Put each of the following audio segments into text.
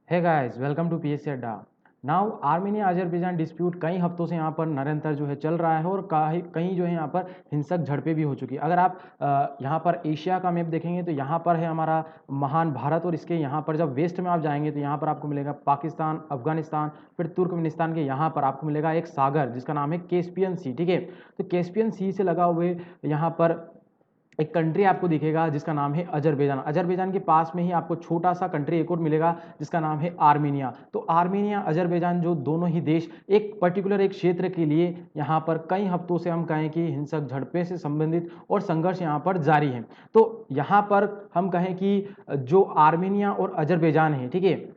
Hey guys welcome to PSC Adda. Now Armenia Azerbaijan dispute कई हफ्तों से यहाँ पर निरंतर जो है चल रहा है और कहीं जो है यहाँ पर हिंसक झड़पें भी हो चुकी है। अगर आप यहाँ पर एशिया का मैप देखेंगे तो यहाँ पर है हमारा महान भारत, और इसके यहाँ पर जब वेस्ट में आप जाएंगे तो यहाँ पर आपको मिलेगा पाकिस्तान, अफगानिस्तान, फिर तुर्कमेनिस्तान के यहाँ पर आपको मिलेगा एक सागर जिसका नाम है कैस्पियन सी। ठीक है, तो कैस्पियन सी से लगा हुए यहाँ पर एक कंट्री आपको दिखेगा जिसका नाम है अजरबैजान। अजरबैजान के पास में ही आपको छोटा सा कंट्री एक और मिलेगा जिसका नाम है आर्मीनिया। तो आर्मीनिया अजरबैजान जो दोनों ही देश एक पर्टिकुलर एक क्षेत्र के लिए यहाँ पर कई हफ्तों से हम कहें कि हिंसक झड़पें से संबंधित और संघर्ष यहाँ पर जारी है। तो यहाँ पर हम कहें कि जो आर्मीनिया और अजरबैजान है, ठीक है,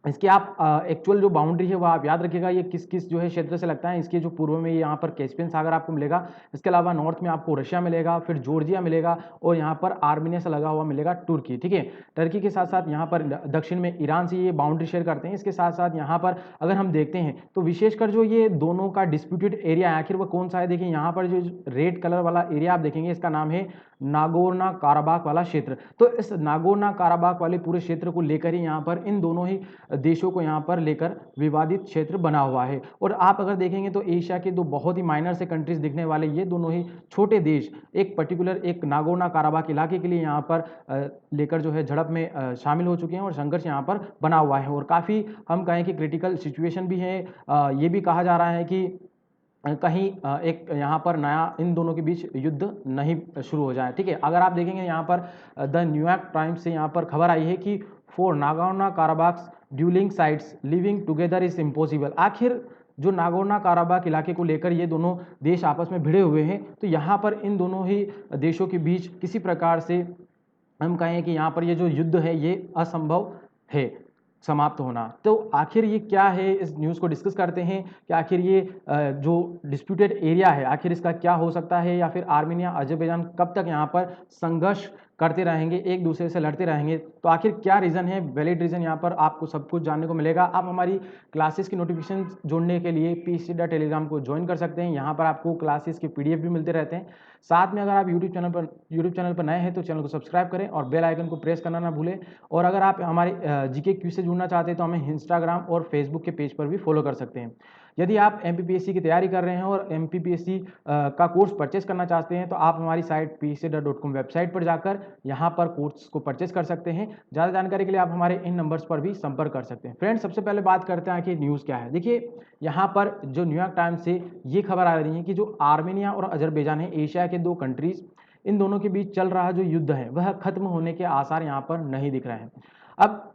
इसके आप एक्चुअल जो बाउंड्री है वो आप याद रखिएगा, ये किस किस जो है क्षेत्र से लगता है। इसके जो पूर्व में यहाँ पर कैस्पियन सागर आपको मिलेगा, इसके अलावा नॉर्थ में आपको रशिया मिलेगा, फिर जॉर्जिया मिलेगा, और यहाँ पर आर्मेनिया से लगा हुआ मिलेगा तुर्की। ठीक है, टर्की के साथ साथ यहाँ पर दक्षिण में ईरान से ये बाउंड्री शेयर करते हैं। इसके साथ साथ यहाँ पर अगर हम देखते हैं तो विशेषकर जो ये दोनों का डिस्प्यूटेड एरिया है आखिर वो कौन सा है, देखिए यहाँ पर जो रेड कलर वाला एरिया आप देखेंगे इसका नाम है नागोर्नो काराबाख वाला क्षेत्र। तो इस नागोर्नो काराबाख वाले पूरे क्षेत्र को लेकर ही यहाँ पर इन दोनों ही देशों को यहाँ पर लेकर विवादित क्षेत्र बना हुआ है। और आप अगर देखेंगे तो एशिया के दो बहुत ही माइनर से कंट्रीज दिखने वाले ये दोनों ही छोटे देश एक पर्टिकुलर एक नागोर्नो काराबाख इलाके के लिए यहाँ पर लेकर जो है झड़प में शामिल हो चुके हैं और संघर्ष यहाँ पर बना हुआ है। और काफ़ी हम कहें कि क्रिटिकल सिचुएशन भी है। ये भी कहा जा रहा है कि कहीं एक यहाँ पर नया इन दोनों के बीच युद्ध नहीं शुरू हो जाए। ठीक है, अगर आप देखेंगे यहाँ पर द न्यूयॉर्क टाइम्स से यहाँ पर खबर आई है कि for Nagorno Karabakh duelling sites living together is impossible. आखिर जो नागोर्नो काराबाख इलाके को लेकर ये दोनों देश आपस में भिड़े हुए हैं, तो यहाँ पर इन दोनों ही देशों के बीच किसी प्रकार से हम कहें कि यहाँ पर ये जो युद्ध है ये असंभव है समाप्त होना। तो आखिर ये क्या है, इस न्यूज़ को डिस्कस करते हैं कि आखिर ये जो डिस्प्यूटेड एरिया है आखिर इसका क्या हो सकता है, या फिर आर्मेनिया अजरबैजान कब तक यहाँ पर संघर्ष करते रहेंगे, एक दूसरे से लड़ते रहेंगे। तो आखिर क्या रीज़न है, वैलिड रीज़न, यहाँ पर आपको सब कुछ जानने को मिलेगा। आप हमारी क्लासेस की नोटिफिकेशन जोड़ने के लिए पीएससी टेलीग्राम को ज्वाइन कर सकते हैं। यहाँ पर आपको क्लासेस के पीडीएफ भी मिलते रहते हैं। साथ में अगर आप यूट्यूब चैनल पर नए हैं तो चैनल को सब्सक्राइब करें और बेल आइकन को प्रेस करना ना भूलें। और अगर आप हमारे जीके क्विज से जुड़ना चाहते हैं तो हमें इंस्टाग्राम और फेसबुक के पेज पर भी फॉलो कर सकते हैं। यदि आप एमपीपीएससी की तैयारी कर रहे हैं और एमपीपीएससी का कोर्स परचेस करना चाहते हैं तो आप हमारी साइट psc.com वेबसाइट पर जाकर यहाँ पर कोर्स को परचेस कर सकते हैं। ज़्यादा जानकारी के लिए आप हमारे इन नंबर्स पर भी संपर्क कर सकते हैं। फ्रेंड्स, सबसे पहले बात करते हैं कि न्यूज़ क्या है। देखिए यहाँ पर जो न्यूयॉर्क टाइम्स से ये खबर आ रही है कि जो आर्मेनिया और अजरबैजान है, एशिया के दो कंट्रीज, इन दोनों के बीच चल रहा जो युद्ध है वह खत्म होने के आसार यहाँ पर नहीं दिख रहे हैं। अब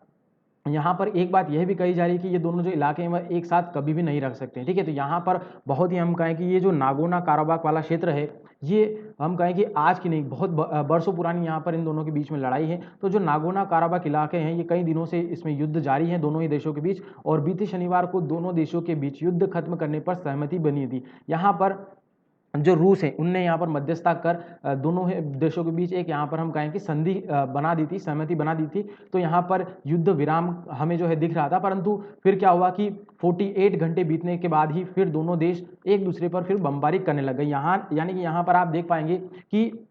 यहाँ पर एक बात यह भी कही जा रही है कि ये दोनों जो इलाके हैं वह एक साथ कभी भी नहीं रख सकते। ठीक है, तो यहाँ पर बहुत ही हम कहें कि ये जो नागोर्नो काराबाख वाला क्षेत्र है ये हम कहें कि आज की नहीं बहुत बरसों पुरानी यहाँ पर इन दोनों के बीच में लड़ाई है। तो जो नागोर्नो काराबाख इलाके हैं ये कई दिनों से इसमें युद्ध जारी है दोनों ही देशों के बीच, और बीते शनिवार को दोनों देशों के बीच युद्ध खत्म करने पर सहमति बनी थी। यहाँ पर जो रूस है उनने यहाँ पर मध्यस्थता कर दोनों देशों के बीच एक यहाँ पर हम कहें कि संधि बना दी थी, सहमति बना दी थी। तो यहाँ पर युद्ध विराम हमें जो है दिख रहा था, परंतु फिर क्या हुआ कि 48 घंटे बीतने के बाद ही फिर दोनों देश एक दूसरे पर फिर बमबारी करने लग गए। यहाँ यानी कि यहाँ पर आप देख पाएंगे कि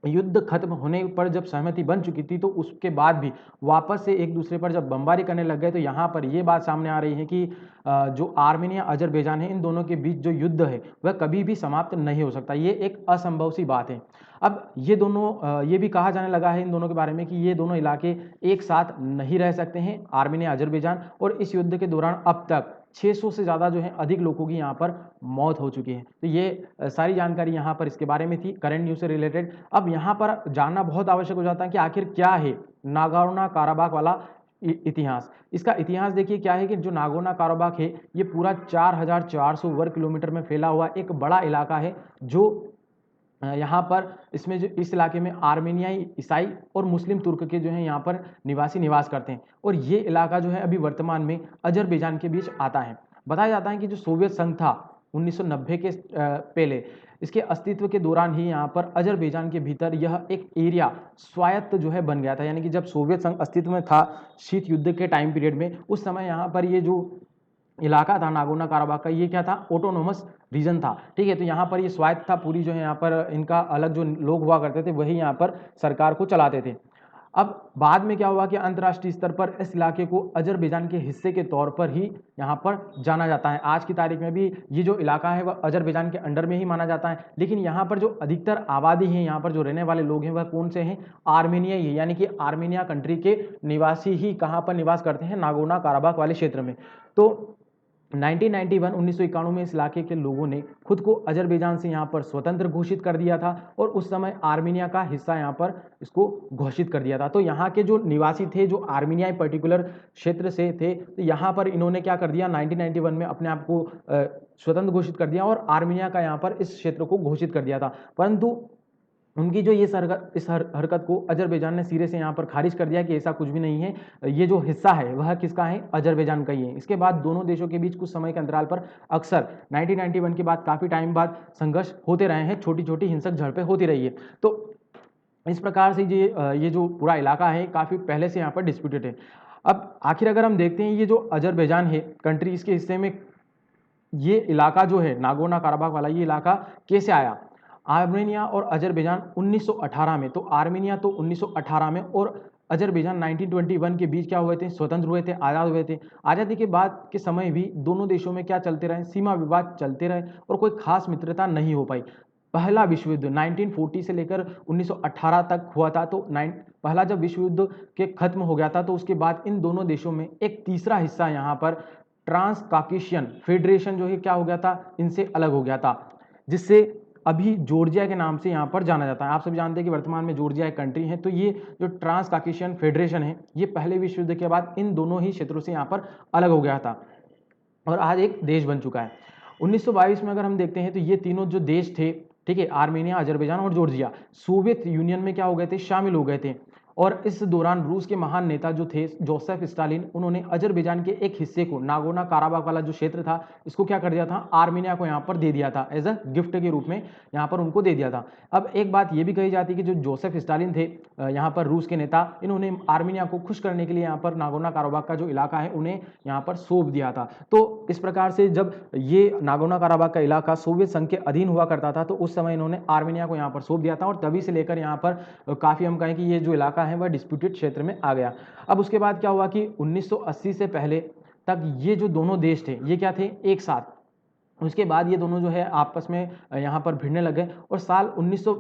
युद्ध खत्म होने पर जब सहमति बन चुकी थी तो उसके बाद भी वापस से एक दूसरे पर जब बमबारी करने लग गए। तो यहाँ पर ये बात सामने आ रही है कि जो आर्मेनिया अजरबैजान है इन दोनों के बीच जो युद्ध है वह कभी भी समाप्त नहीं हो सकता, ये एक असंभव सी बात है। अब ये दोनों ये भी कहा जाने लगा है इन दोनों के बारे में कि ये दोनों इलाके एक साथ नहीं रह सकते हैं, आर्मेनिया अजरबैजान। और इस युद्ध के दौरान अब तक 600 से ज़्यादा जो है अधिक लोगों की यहाँ पर मौत हो चुकी है। तो ये सारी जानकारी यहाँ पर इसके बारे में थी करंट न्यूज़ से रिलेटेड। अब यहाँ पर जानना बहुत आवश्यक हो जाता है कि आखिर क्या है नागोर्नो काराबाख वाला इतिहास। इसका इतिहास देखिए क्या है कि जो नागोर्नो काराबाख है ये पूरा 4400 वर्ग किलोमीटर में फैला हुआ एक बड़ा इलाका है, जो यहाँ पर इसमें जो इस इलाके में आर्मेनियाई, ईसाई और मुस्लिम तुर्क के जो है यहाँ पर निवासी निवास करते हैं। और ये इलाका जो है अभी वर्तमान में अजरबैजान के बीच आता है। बताया जाता है कि जो सोवियत संघ था 1990 के पहले, इसके अस्तित्व के दौरान ही यहाँ पर अजरबैजान के भीतर यह एक एरिया स्वायत्त जो है बन गया था। यानी कि जब सोवियत संघ अस्तित्व में था शीत युद्ध के टाइम पीरियड में, उस समय यहाँ पर ये जो इलाका था नागोर्नो काराबाख का ये क्या था, ऑटोनोमस रीजन था। ठीक है, तो यहाँ पर ये स्वायत्त था पूरी जो है यहाँ पर इनका अलग जो लोग हुआ करते थे वही यहाँ पर सरकार को चलाते थे। अब बाद में क्या हुआ कि अंतर्राष्ट्रीय स्तर पर इस इलाके को अजरबैजान के हिस्से के तौर पर ही यहाँ पर जाना जाता है। आज की तारीख में भी ये जो इलाका है वह अजरबैजान के अंडर में ही माना जाता है। लेकिन यहाँ पर जो अधिकतर आबादी है, यहाँ पर जो रहने वाले लोग हैं वह कौन से हैं? आर्मेनिया ही, यानी कि आर्मेनिया कंट्री के निवासी ही कहाँ पर निवास करते हैं? नागोर्नो काराबाख वाले क्षेत्र में। तो 1991 में इस इलाके के लोगों ने खुद को अजरबैजान से यहाँ पर स्वतंत्र घोषित कर दिया था और उस समय आर्मीनिया का हिस्सा यहाँ पर इसको घोषित कर दिया था। तो यहाँ के जो निवासी थे, जो आर्मीनिया पर्टिकुलर क्षेत्र से थे, तो यहाँ पर इन्होंने क्या कर दिया, 1991 में अपने आप को स्वतंत्र घोषित कर दिया और आर्मीनिया का यहाँ पर इस क्षेत्र को घोषित कर दिया था। परंतु उनकी जो इस हरकत को अजरबैजान ने सिरे से यहाँ पर खारिज कर दिया कि ऐसा कुछ भी नहीं है, ये जो हिस्सा है वह किसका है? अजरबैजान का ही है। इसके बाद दोनों देशों के बीच कुछ समय के अंतराल पर अक्सर 1991 के बाद काफ़ी टाइम बाद संघर्ष होते रहे हैं, छोटी छोटी हिंसक झड़पें होती रही है। तो इस प्रकार से ये जो पूरा इलाका है काफ़ी पहले से यहाँ पर डिस्प्यूटेड है। अब आखिर अगर हम देखते हैं ये जो अजरबैजान है कंट्री, इसके हिस्से में ये इलाका जो है नागोर्नो काराबाख वाला, ये इलाका कैसे आया? आर्मेनिया और अजरबैजान 1918 में, तो आर्मेनिया तो 1918 में और अजरबैजान 1921 के बीच क्या हुए थे? स्वतंत्र हुए थे, आज़ाद हुए थे। आज़ादी के बाद के समय भी दोनों देशों में क्या चलते रहे? सीमा विवाद चलते रहे और कोई खास मित्रता नहीं हो पाई। पहला विश्व युद्ध 1940 से लेकर 1918 तक हुआ था। तो पहला जब विश्व युद्ध के खत्म हो गया था तो उसके बाद इन दोनों देशों में एक तीसरा हिस्सा यहाँ पर ट्रांस काकेशियन फेडरेशन जो है क्या हो गया था? इनसे अलग हो गया था, जिससे अभी जॉर्जिया के नाम से यहाँ पर जाना जाता है। आप सब जानते हैं कि वर्तमान में जॉर्जिया एक कंट्री है। तो ये जो ट्रांस काकेशियन फेडरेशन है, ये पहले विश्व युद्ध के बाद इन दोनों ही क्षेत्रों से यहाँ पर अलग हो गया था और आज एक देश बन चुका है। 1922 में अगर हम देखते हैं तो ये तीनों जो देश थे, ठीक है, आर्मेनिया, अजरबैजान और जॉर्जिया, सोवियत यूनियन में क्या हो गए थे? शामिल हो गए थे। और इस दौरान रूस के महान नेता जो थे जोसेफ स्टालिन, उन्होंने अजरबैजान के एक हिस्से को, नागोर्नो काराबाख वाला जो क्षेत्र था, इसको क्या कर दिया था? आर्मेनिया को यहाँ पर दे दिया था, एज अ गिफ्ट के रूप में यहाँ पर उनको दे दिया था। अब एक बात ये भी कही जाती है कि जो जोसेफ स्टालिन थे यहाँ पर रूस के नेता, इन्होंने आर्मेनिया को खुश करने के लिए यहाँ पर नागोर्नो काराबाख का जो इलाका है उन्हें यहाँ पर सौंप दिया था। तो इस प्रकार से जब ये नागोर्नो काराबाख का इलाका सोवियत संघ के अधीन हुआ करता था तो उस समय इन्होंने आर्मेनिया को यहाँ पर सौंप दिया था और तभी से लेकर यहाँ पर काफ़ी हम कहें कि ये जो इलाका है वह डिस्प्यूटेड क्षेत्र में आ गया। अब उसके बाद क्या हुआ कि 1980 से पहले तक ये जो दोनों देश थे ये क्या थे? एक साथ। उसके बाद ये दोनों जो है आपस में यहाँ पर भिड़ने लगे और साल 1900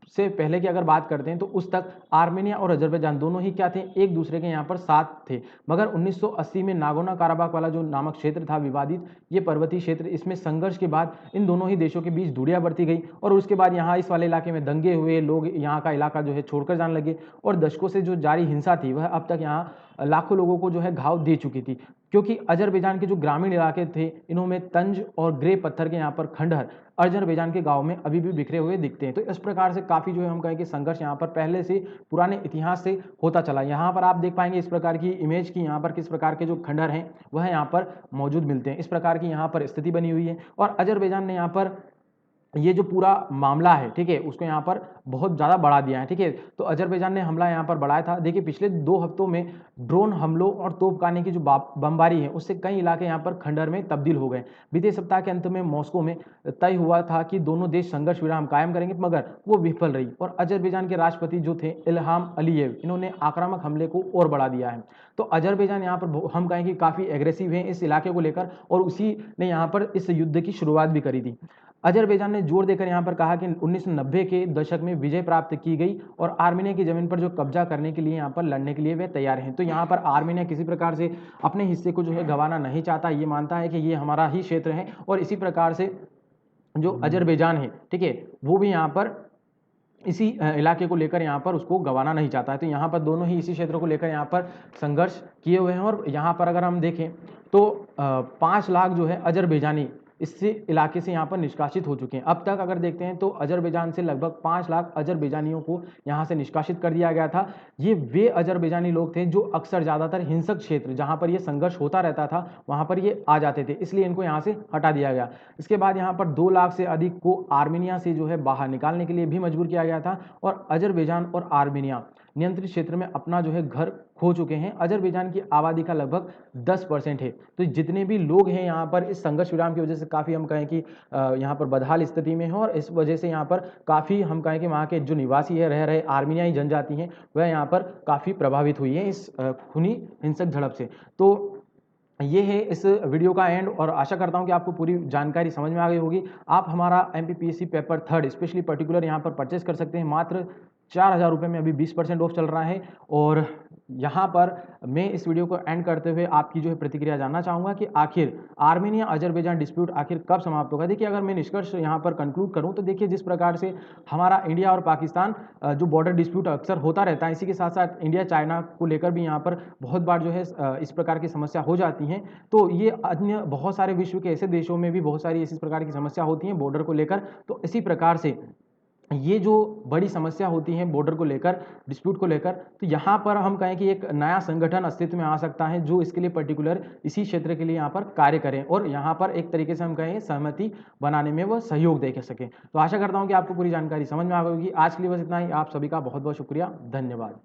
से पहले की अगर बात करते हैं तो उस तक आर्मेनिया और अजरबैजान दोनों ही क्या थे? एक दूसरे के यहाँ पर साथ थे। मगर 1980 में नागोर्नो काराबाख वाला जो नामक क्षेत्र था विवादित, ये पर्वतीय क्षेत्र, इसमें संघर्ष के बाद इन दोनों ही देशों के बीच दूरियां बढ़ती गई और उसके बाद यहाँ इस वाले इलाके में दंगे हुए, लोग यहाँ का इलाका जो है छोड़कर जाने लगे और दशकों से जो जारी हिंसा थी वह अब तक यहाँ लाखों लोगों को जो है घाव दे चुकी थी। क्योंकि अजरबैजान के जो ग्रामीण इलाके थे इन्होंने तंज और ग्रे पत्थर के यहाँ पर खंडहर अजरबैजान के गांव में अभी भी बिखरे हुए दिखते हैं। तो इस प्रकार से काफ़ी जो है हम कहें कि संघर्ष यहाँ पर पहले से पुराने इतिहास से होता चला। यहाँ पर आप देख पाएंगे इस प्रकार की इमेज की यहाँ पर किस प्रकार के जो खंडहर हैं वह यहाँ पर मौजूद मिलते हैं। इस प्रकार की यहाँ पर स्थिति बनी हुई है और अजरबैजान ने यहाँ पर ये जो पूरा मामला है, ठीक है, उसको यहाँ पर बहुत ज़्यादा बढ़ा दिया है, ठीक है। तो अजरबैजान ने हमला यहाँ पर बढ़ाया था। देखिए पिछले 2 हफ्तों में ड्रोन हमलों और तोपखाने की जो बमबारी है उससे कई इलाके यहाँ पर खंडहर में तब्दील हो गए। बीते सप्ताह के अंत में मॉस्को में तय हुआ था कि दोनों देश संघर्ष विराम कायम करेंगे, मगर वो विफल रही और अजरबैजान के राष्ट्रपति जो थे इल्हाम अलीयेव, इन्होंने आक्रामक हमले को और बढ़ा दिया है। तो अजरबैजान यहाँ पर हम कहें कि काफ़ी एग्रेसिव है इस इलाके को लेकर और उसी ने यहाँ पर इस युद्ध की शुरुआत भी करी थी। अजरबैजान ने जोर देकर यहाँ पर कहा कि 1990 के दशक में विजय प्राप्त की गई और आर्मेनिया की जमीन पर जो कब्जा करने के लिए यहाँ पर लड़ने के लिए वे तैयार हैं। तो यहाँ पर आर्मेनिया किसी प्रकार से अपने हिस्से को जो है गंवाना नहीं चाहता, ये मानता है कि ये हमारा ही क्षेत्र है और इसी प्रकार से जो अजरबैजान है, ठीक है, वो भी यहाँ पर इसी इलाके को लेकर यहाँ पर उसको गंवाना नहीं चाहता है। तो यहाँ पर दोनों ही इसी क्षेत्र को लेकर यहाँ पर संघर्ष किए हुए हैं और यहाँ पर अगर हम देखें तो 5 लाख जो है अजरबैजानी इसी इलाके से यहाँ पर निष्कासित हो चुके हैं। अब तक अगर देखते हैं तो अजरबैजान से लगभग 5 लाख अजरबैजानियों को यहाँ से निष्कासित कर दिया गया था। ये वे अजरबैजानी लोग थे जो अक्सर ज़्यादातर हिंसक क्षेत्र जहाँ पर ये संघर्ष होता रहता था वहाँ पर ये आ जाते थे, इसलिए इनको यहाँ से हटा दिया गया। इसके बाद यहाँ पर 2 लाख से अधिक को आर्मेनिया से जो है बाहर निकालने के लिए भी मजबूर किया गया था और अजरबैजान और आर्मेनिया नियंत्रित क्षेत्र में अपना जो है घर खो चुके हैं। अजरबैजान की आबादी का लगभग 10% है। तो जितने भी लोग हैं यहाँ पर इस संघर्ष विराम की वजह से काफ़ी हम कहें कि यहाँ पर बदहाल स्थिति में है, और इस वजह से यहाँ पर काफ़ी हम कहें कि वहाँ के जो निवासी है रह रहे आर्मीनियाई जनजाति हैं वह यहाँ पर काफ़ी प्रभावित हुई है इस खूनी हिंसक झड़प से। तो ये है इस वीडियो का एंड, और आशा करता हूँ कि आपको पूरी जानकारी समझ में आ गई होगी। आप हमारा MPPSC पेपर 3 स्पेशली पर्टिकुलर यहाँ पर परचेस कर सकते हैं। मात्र 4,000 रुपये में अभी 20% ऑफ चल रहा है। और यहाँ पर मैं इस वीडियो को एंड करते हुए आपकी जो है प्रतिक्रिया जानना चाहूँगा कि आखिर आर्मेनिया अजरबैजान डिस्प्यूट आखिर कब समाप्त होगा। देखिए, अगर मैं निष्कर्ष यहाँ पर कंक्लूड करूँ तो देखिए, जिस प्रकार से हमारा इंडिया और पाकिस्तान जो बॉर्डर डिस्प्यूट अक्सर होता रहता है, इसी के साथ साथ इंडिया चाइना को लेकर भी यहाँ पर बहुत बार जो है इस प्रकार की समस्या हो जाती हैं। तो ये अन्य बहुत सारे विश्व के ऐसे देशों में भी बहुत सारी इसी प्रकार की समस्या होती हैं बॉर्डर को लेकर। तो इसी प्रकार से ये जो बड़ी समस्या होती है बॉर्डर को लेकर, डिस्प्यूट को लेकर, तो यहाँ पर हम कहें कि एक नया संगठन अस्तित्व में आ सकता है जो इसके लिए पर्टिकुलर इसी क्षेत्र के लिए यहाँ पर कार्य करें, और यहाँ पर एक तरीके से हम कहें सहमति बनाने में वह सहयोग दे सकें। तो आशा करता हूँ कि आपको पूरी जानकारी समझ में आ गई होगी। आज के लिए बस इतना ही। आप सभी का बहुत बहुत शुक्रिया, धन्यवाद।